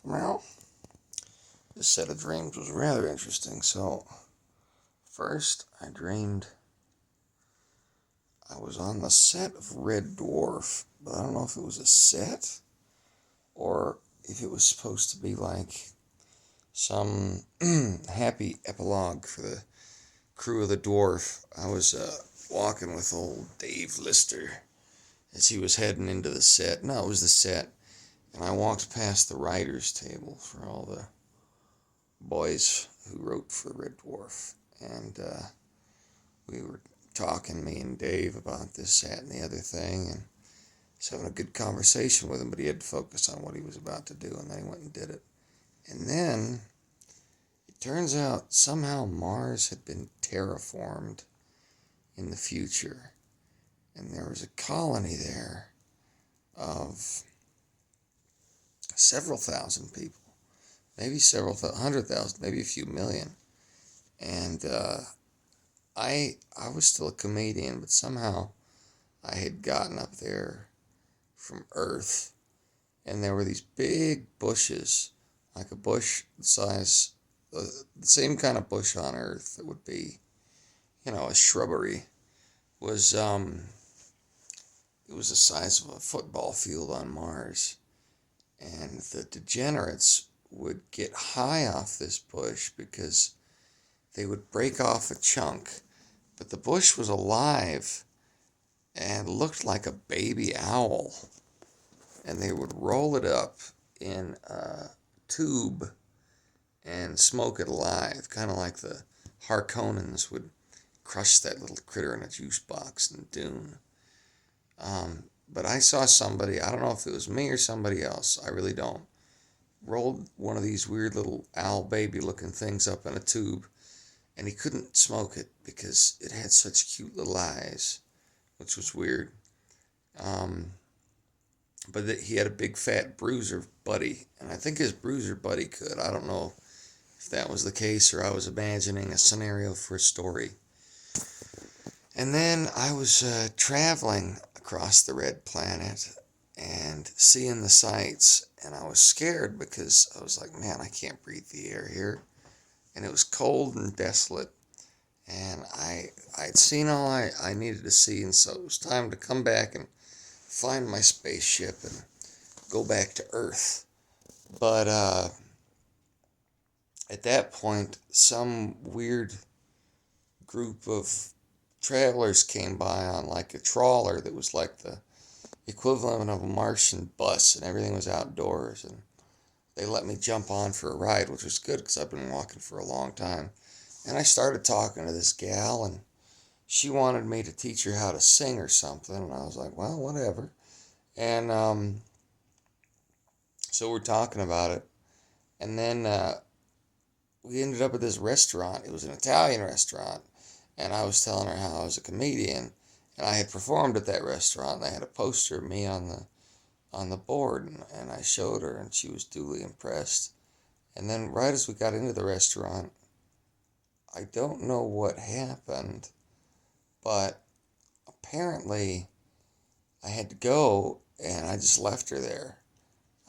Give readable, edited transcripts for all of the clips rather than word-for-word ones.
Well, this set of dreams was rather interesting. So, first, I dreamed I was on the set of Red Dwarf, but I don't know if it was a set or if it was supposed to be like some happy epilogue for the crew of the Dwarf. I was walking with old Dave Lister as he was heading into the set. No, it was the set. And I walked past the writer's table for all the boys who wrote for Red Dwarf. And we were talking, me and Dave, about this, that, and the other thing. And was having a good conversation with him, but he had to focus on what he was about to do. And then he went and did it. And then it turns out somehow Mars had been terraformed in the future. And there was a colony there of several thousand people, maybe several 100,000, maybe a few million. And I was still a comedian, but somehow I had gotten up there from Earth, and there were these big bushes, like a bush size, the same kind of bush on Earth that would be, a shrubbery, was it was the size of a football field on Mars. And the degenerates would get high off this bush because they would break off a chunk, but the bush was alive and looked like a baby owl. And they would roll it up in a tube and smoke it alive, kind of like the Harkonnens would crush that little critter in a juice box in Dune. But I saw somebody, I don't know if it was me or somebody else, I really don't, rolled one of these weird little owl baby looking things up in a tube, and he couldn't smoke it because it had such cute little eyes, which was weird. But he had a big fat bruiser buddy, and I think his bruiser buddy could. I don't know if that was the case or I was imagining a scenario for a story. And then I was traveling across the red planet and seeing the sights, and I was scared because I was like, man, I can't breathe the air here. And it was cold and desolate, and I'd seen all I needed to see, and so it was time to come back and find my spaceship and go back to Earth. But at that point, some weird group of travelers came by on like a trawler that was like the equivalent of a Martian bus, and everything was outdoors. And they let me jump on for a ride, which was good because I've been walking for a long time. And I started talking to this gal, and she wanted me to teach her how to sing or something. And I was like, well, whatever. And so we're talking about it. And then we ended up at this restaurant. It was an Italian restaurant. And I was telling her how I was a comedian. And I had performed at that restaurant. And they had a poster of me on the board. And I showed her, and she was duly impressed. And then right as we got into the restaurant, I don't know what happened, but apparently I had to go, and I just left her there.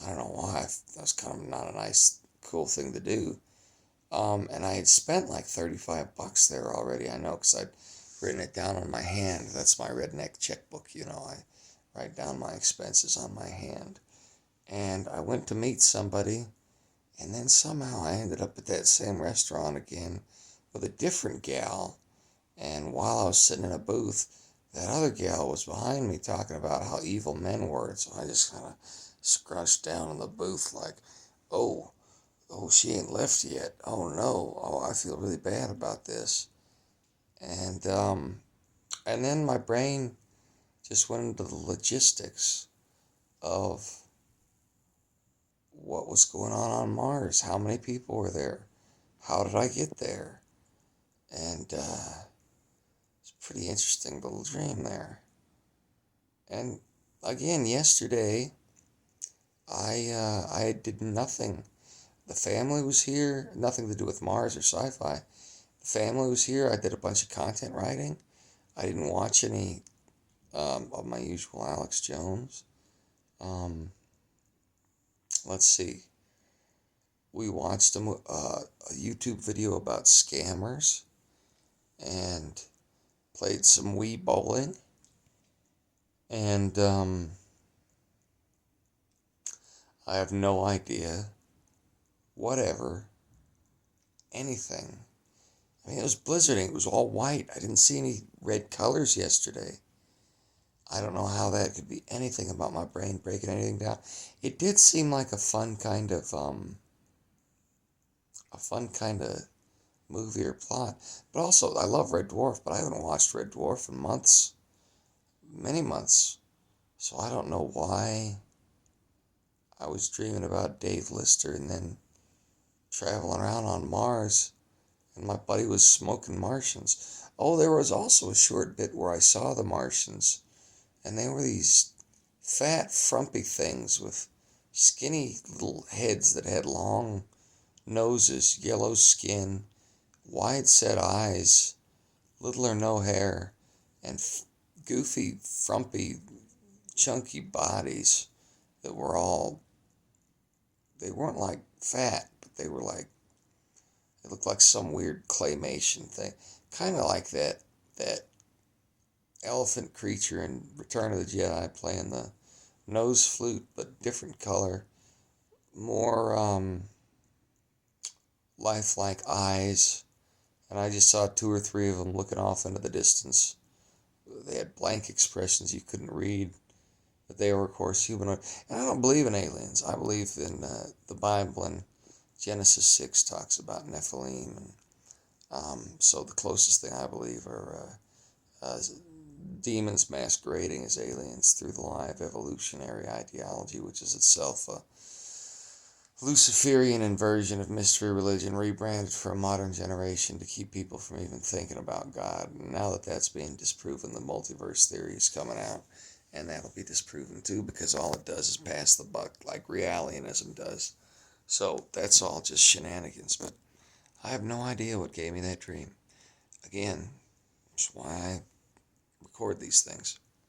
I don't know why. That was kind of not a nice, cool thing to do. And I had spent like $35 there already. I know because I'd written it down on my hand. That's my redneck checkbook, I write down my expenses on my hand. And I went to meet somebody, and then somehow I ended up at that same restaurant again with a different gal. And while I was sitting in a booth, that other gal was behind me talking about how evil men were. And so I just kind of scrunched down in the booth like, oh, she ain't left yet. Oh no. Oh, I feel really bad about this. And then my brain just went into the logistics of what was going on Mars. How many people were there? How did I get there? And it's a pretty interesting little dream there. And again, yesterday, I did nothing. The family was here, nothing to do with Mars or sci-fi. The family was here. I did a bunch of content writing. I didn't watch any of my usual Alex Jones. Um, let's see. we watched a YouTube video about scammers and played some Wii bowling. And I have no idea, whatever, anything. I mean, it was blizzarding. It was all white. I didn't see any red colors yesterday. I don't know how that could be anything about my brain breaking anything down. It did seem like a fun kind of movie or plot. But also, I love Red Dwarf, but I haven't watched Red Dwarf in months, many months. So I don't know why I was dreaming about Dave Lister and then traveling around on Mars, and my buddy was smoking Martians. Oh, there was also a short bit where I saw the Martians, and they were these fat, frumpy things with skinny little heads that had long noses, yellow skin, wide set eyes, little or no hair, and goofy, frumpy, chunky bodies that were all, they weren't like fat, but they were like, it looked like some weird claymation thing. Kind of like that elephant creature in Return of the Jedi playing the nose flute, but different color. More lifelike eyes. And I just saw two or three of them looking off into the distance. They had blank expressions you couldn't read. But they were, of course, humanoid. And I don't believe in aliens. I believe in the Bible, and Genesis 6 talks about Nephilim. And so the closest thing I believe are demons masquerading as aliens through the lie of evolutionary ideology, which is itself a Luciferian inversion of mystery religion rebranded for a modern generation to keep people from even thinking about God. And now that that's being disproven, the multiverse theory is coming out, and that'll be disproven too, because all it does is pass the buck like realianism does. So that's all just shenanigans, but I have no idea what gave me that dream. Again, that's why I record these things.